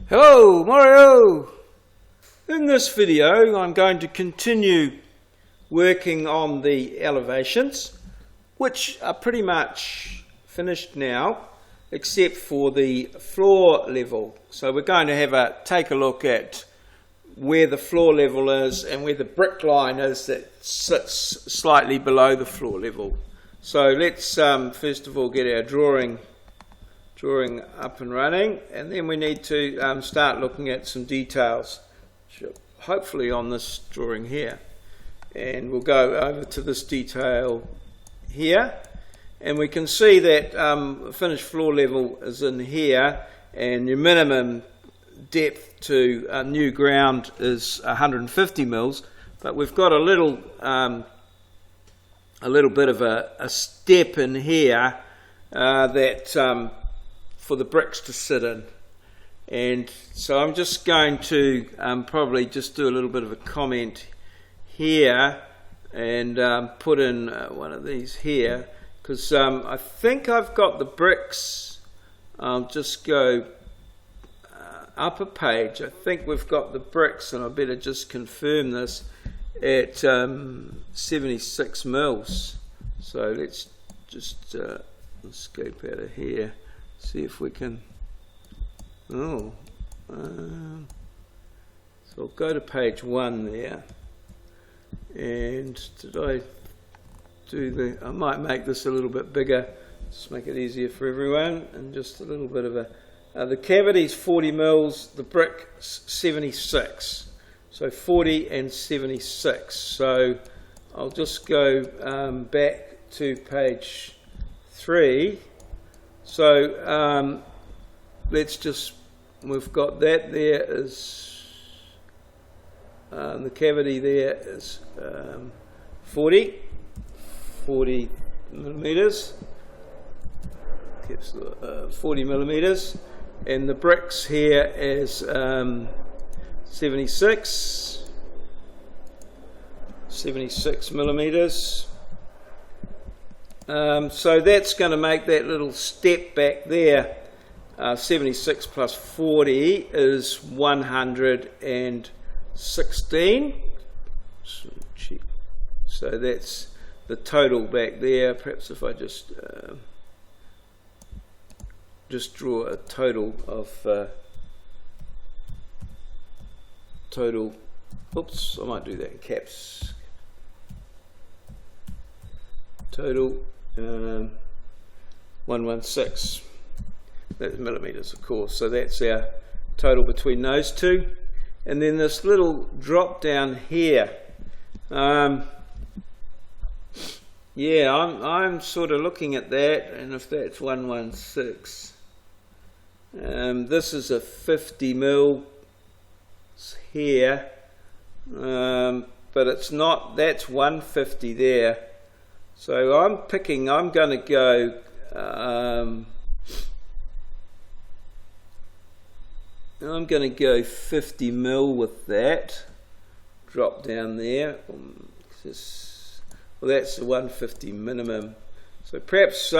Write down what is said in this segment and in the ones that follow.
Hello, Mario! In this video I'm going to continue working on the elevations, which are pretty much finished now except for the floor level. So we're going to take a look at where the floor level is and where the brick line is that sits slightly below the floor level. So let's first of all get our drawing up and running, and then we need to start looking at some details, hopefully on this drawing here. And we'll go over to this detail here, and we can see that finished floor level is in here, and your minimum depth to new ground is 150 mils, but we've got a little bit of a step in here that for the bricks to sit in. And so I'm just going to probably just do a little bit of a comment here and put in one of these here, because I think I've got the bricks. I'll just go up a page. I think we've got the bricks, and I better just confirm this, at 76 mils. So let's just escape out of here, see if we can. So I'll go to page 1 there, and did I do I might make this a little bit bigger, just make it easier for everyone, and just a little bit of the cavity's 40 mils, the brick's 76, so 40 and 76. So I'll just go back to page 3. So we've got that there is, the cavity there is 40 millimeters, 40 millimeters, and the bricks here is 76 millimeters. So that's going to make that little step back there. 76 plus 40 is 116. So that's the total back there. Perhaps if I just draw a total of oops, I might do that in caps. Total 116. That's millimeters, of course. So that's our total between those two. And then this little drop down here. Yeah, I'm sort of looking at that, and if that's 116. This is a 50 mil here, but it's not. That's 150 there. So I'm going to go. I'm going to go 50 mil with that. Drop down there. Well, that's the 150 minimum. So perhaps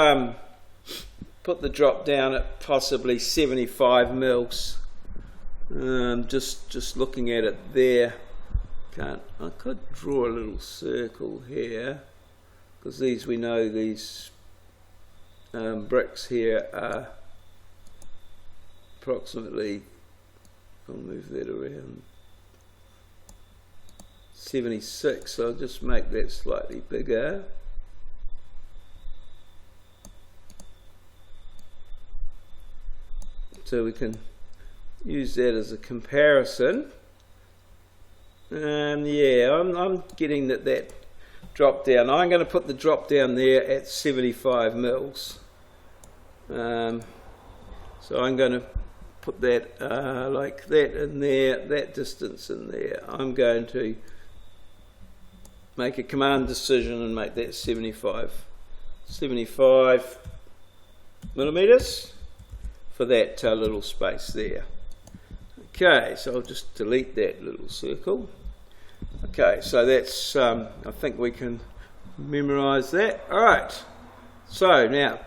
put the drop down at possibly 75 mils. Just looking at it there. I could draw a little circle here, because we know these bricks here are approximately, I'll move that around, 76, so I'll just make that slightly bigger. So we can use that as a comparison. Yeah, I'm getting that drop down. I'm going to put the drop down there at 75 mils. So I'm going to put that like that in there, that distance in there. I'm going to make a command decision and make that 75 millimeters for that little space there. Okay, so I'll just delete that little circle. Okay, so that's I think we can memorize that. All right, so now,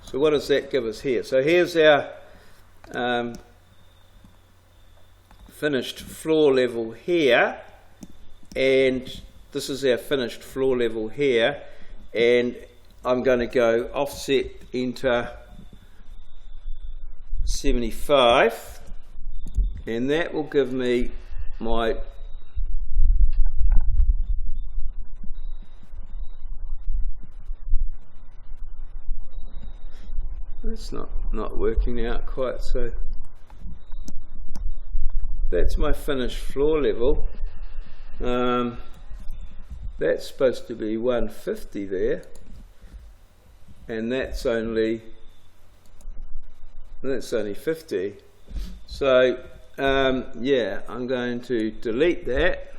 so what does that give us here? So here's our finished floor level here, and this is our finished floor level here, and I'm going to go offset enter 75, and that will give me my it's not working out quite, so that's my finished floor level. That's supposed to be 150 there, and that's only 50. So yeah, I'm going to delete that.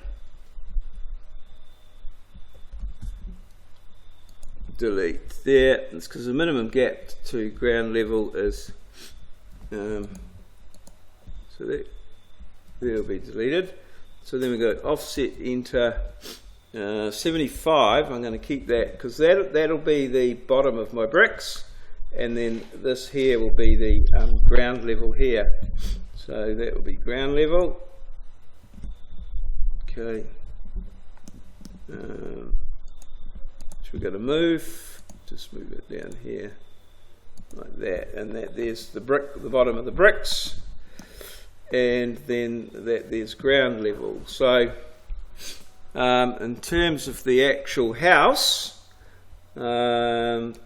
Delete there. It's because the minimum gap to ground level is so that will be deleted. So then we go offset enter 75. I'm going to keep that because that'll be the bottom of my bricks, and then this here will be the ground level here. So that will be ground level. Okay. We're going to move, just move it down here like that, and there's the bottom of the bricks, and then there's ground level. So in terms of the actual house and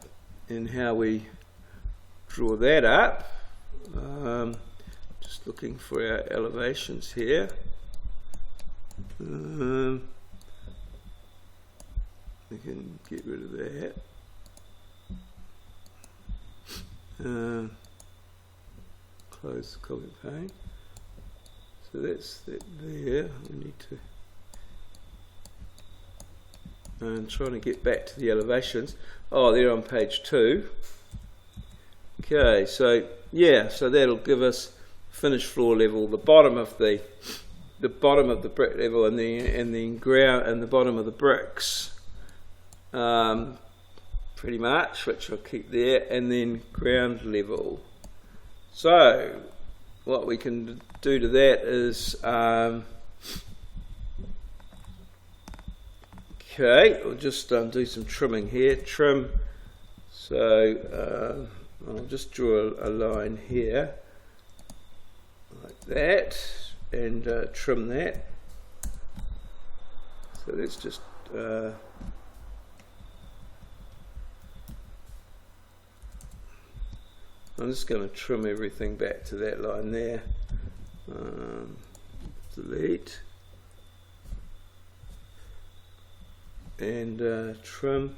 how we draw that up, just looking for our elevations here. We can get rid of that. Close the comment pane. So that's that there. We need to. I'm trying to get back to the elevations. Oh, they're on page 2. Okay, so yeah, so that'll give us finished floor level, the bottom of the brick level, and the ground and the bottom of the bricks. Pretty much, which I'll keep there, and then ground level. So what we can do to that is okay, we'll just do some trimming here. Trim. So I'll just draw a line here like that, and trim that. So let's just I'm just going to trim everything back to that line there. Delete. And trim.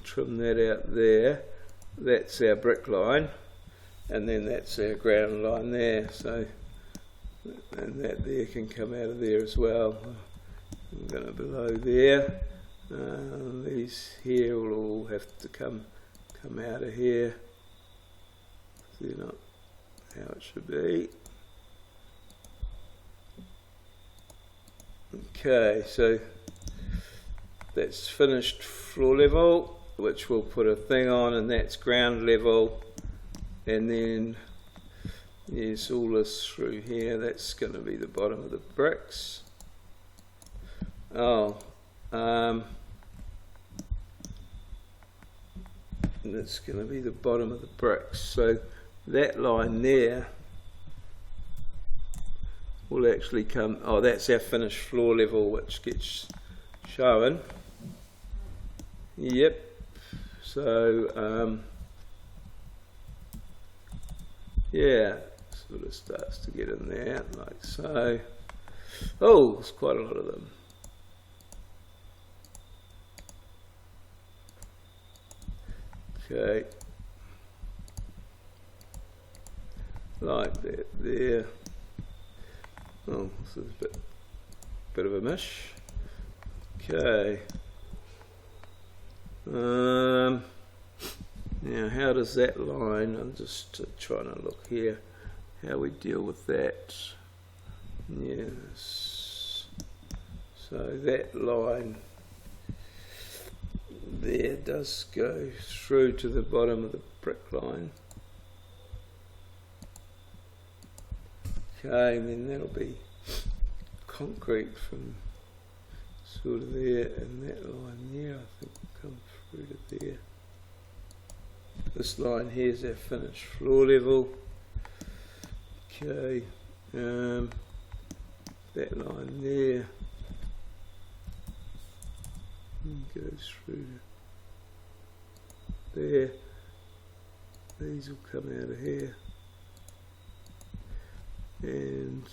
Trim that out there. That's our brick line. And then that's our ground line there. So, and that there can come out of there as well. I'm going to below there. These here will all have to come out of here. They're not how it should be. Okay, so that's finished floor level, which we'll put a thing on, and that's ground level, and then there's all this through here. That's going to be the bottom of the bricks. And it's going to be the bottom of the bricks. So that line there will actually come. Oh, that's our finished floor level, which gets shown. Yep. So yeah, sort of starts to get in there like so. Oh, there's quite a lot of them. Okay, like that there. Oh, this is a bit of a mish. Okay. Now, how does that line? I'm just trying to look here how we deal with that. Yes. So that line there does go through to the bottom of the brick line. Okay, and then that'll be concrete from sort of there, and that line there I think will come through to there. This line here is our finished floor level. Okay, that line there goes through to there. These will come out of here, and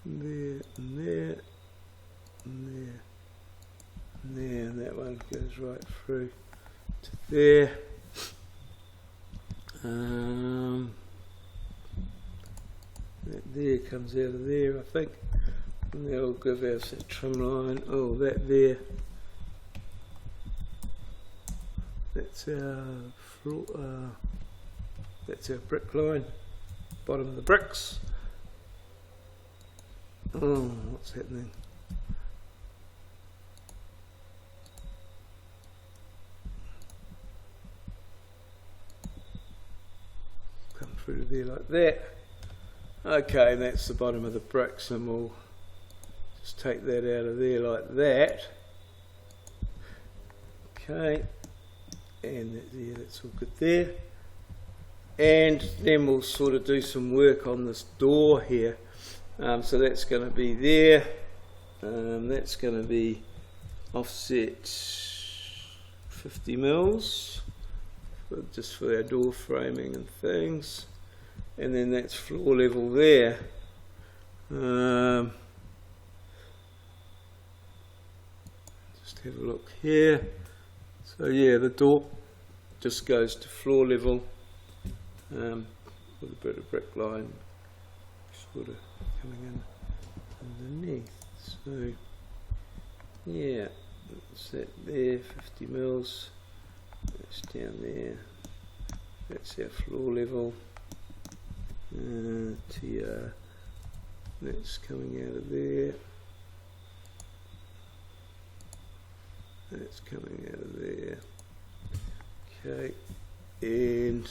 there, and there, and there, and there, and that one goes right through to there. That there comes out of there, I think, and that'll give us a trim line. Oh, that there, that's our floor, that's our brick line, bottom of the bricks. Oh, what's happening? Come through to there like that. Okay, and that's the bottom of the bricks, and we'll just take that out of there like that. Okay, and yeah, that's all good there. And then we'll sort of do some work on this door here. So that's going to be there. That's going to be offset 50 mils, just for our door framing and things. And then that's floor level there. Just have a look here. So yeah, the door just goes to floor level with a bit of brick line sort of coming in underneath. So yeah, that's that there, 50 mils. That's down there. That's our floor level. TR, that's coming out of there, that's coming out of there. Okay, and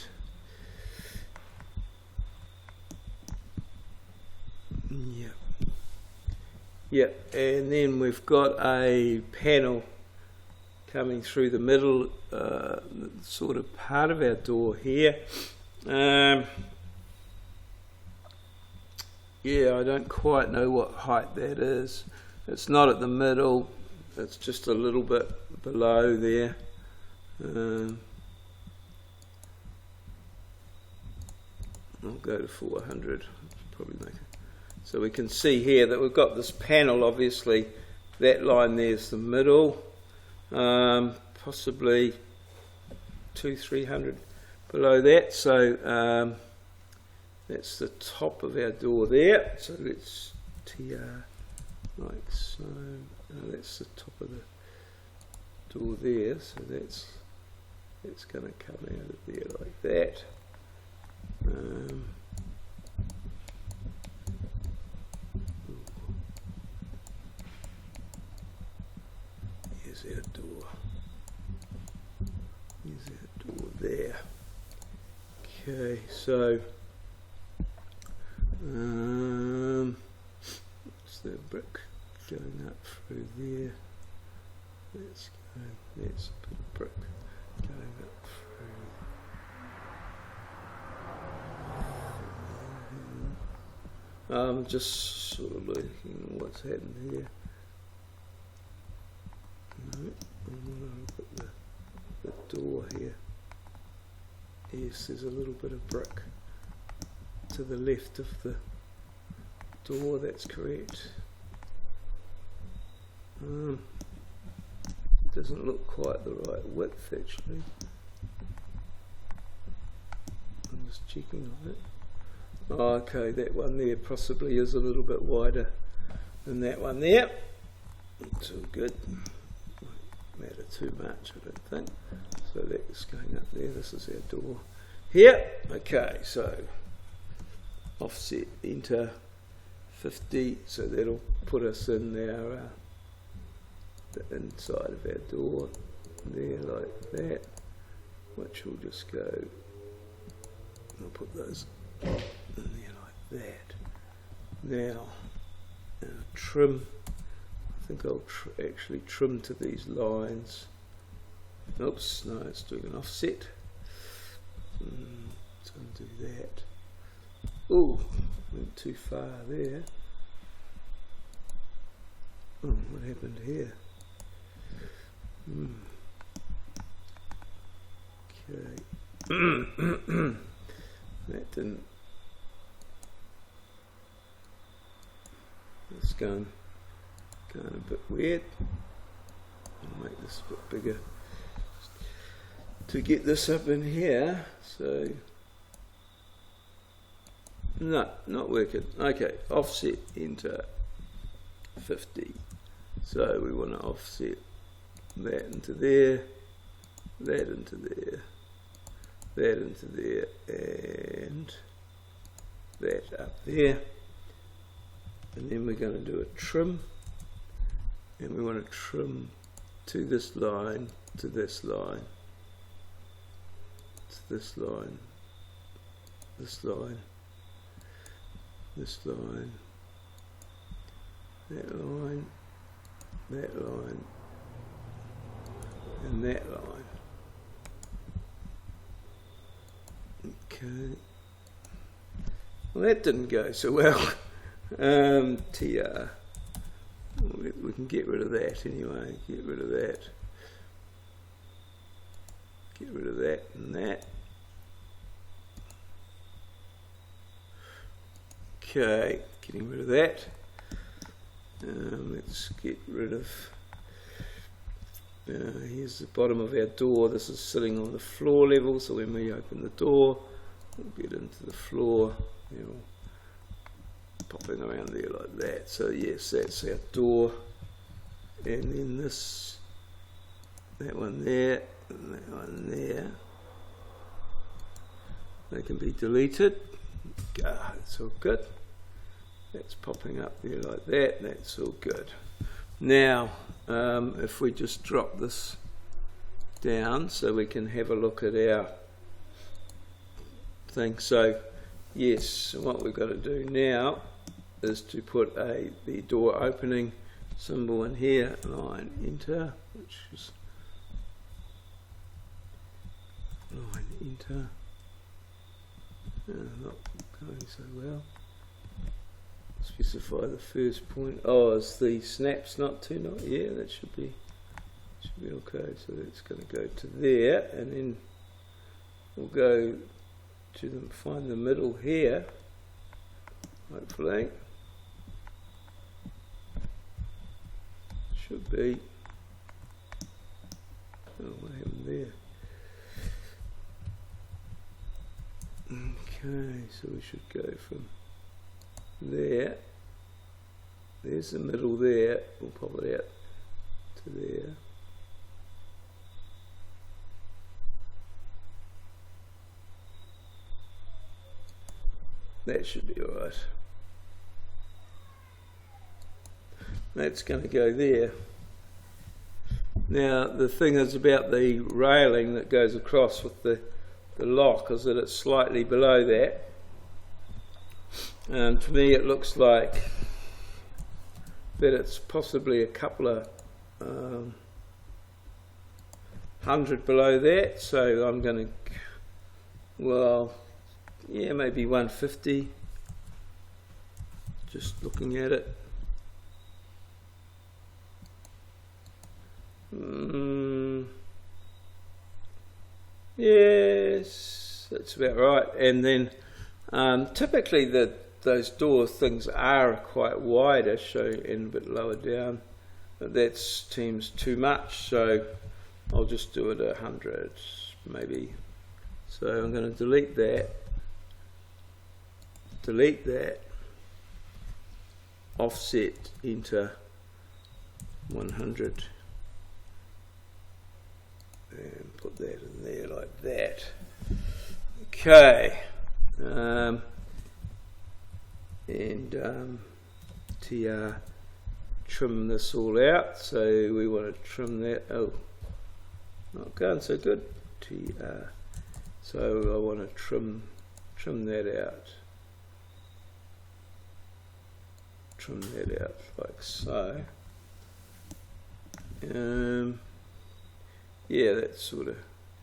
yeah, and then we've got a panel coming through the middle, sort of part of our door here. Yeah, I don't quite know what height that is. It's not at the middle, it's just a little bit below there. I'll go to 400, probably make it. So we can see here that we've got this panel, obviously, that line there's the middle, possibly 200-300 below that. So that's the top of our door there. So let's TR like so. That's the top of the door there. So that's going to come out of there like that. Here's our door. Here's our door there. Okay, so it's the brick going up through there. That's a bit of brick going up through. I'm just sort of looking at what's happened here. No, I'm going to put the door here. Yes, there's a little bit of brick to the left of the door, that's correct. Doesn't look quite the right width actually. I'm just checking on it. Oh, okay, that one there possibly is a little bit wider than that one there. It's all good. Won't matter too much, I don't think. So that's going up there. This is our door here. Okay, so offset enter 50, so that'll put us in our the inside of our door there like that, which will just go, I'll put those in there that. Now, trim. I think I'll actually trim to these lines. Oops, no, it's doing an offset. Let's undo that. Oh, went too far there. Oh, what happened here? Okay. That didn't. It's going a bit weird. I'll make this a bit bigger to get this up in here. So no, not working. Okay, offset enter 50. So we want to offset that into there, that into there, that into there, and that up there. And then we're going to do a trim, and we want to trim to this line, to this line, to this line, this line, this line, that line, that line, and that line. Okay. Well, that didn't go so well. TR. We can get rid of that anyway. Get rid of that. Get rid of that and that. Okay, getting rid of that. Let's get rid of. Here's the bottom of our door. This is sitting on the floor level, so when we open the door, we'll get into the floor. You know, popping around there like that. So yes, that's our door, and then this, that one there, and that one there. They can be deleted. That's all good. That's popping up there like that. That's all good. Now, if we just drop this down so we can have a look at our thing. So yes, what we've got to do now is to put the door opening symbol in here, line enter, which is line enter. Not going so well. Specify the first point. Oh, is the snaps not too not? Yeah, that should be okay. So that's going to go to there, and then we'll go to them, find the middle here. Hopefully, should be. Oh, what happened there? Okay, so we should go from there. There's the middle there. We'll pop it out to there. That should be alright. That's going to go there. Now the thing is about the railing that goes across with the lock is that it's slightly below that. To me it looks like that it's possibly a couple of 100 below that, so I'm going to, well, yeah, maybe 150, just looking at it. Yes, that's about right. And then typically those door things are quite wider, and a bit lower down, but that seems too much, so I'll just do it 100 maybe. So I'm going to delete that, offset enter 100, and put that in there like that. Okay, TR trim this all out, so we want to trim that. Oh, not going so good. TR, so I want to trim that out. trim that out like so. Yeah, that's sort of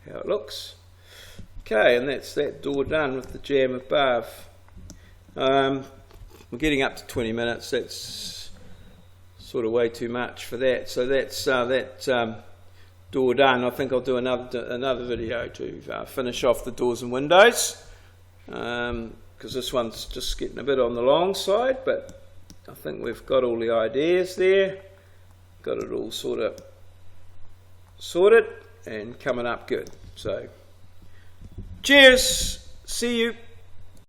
how it looks. Okay, and that's that door done with the jam above. We're getting up to 20 minutes. That's sort of way too much for that. So that's that door done. I think I'll do another video to finish off the doors and windows, because this one's just getting a bit on the long side, but I think we've got all the ideas there, got it all sort of sorted and coming up good. So cheers, see you.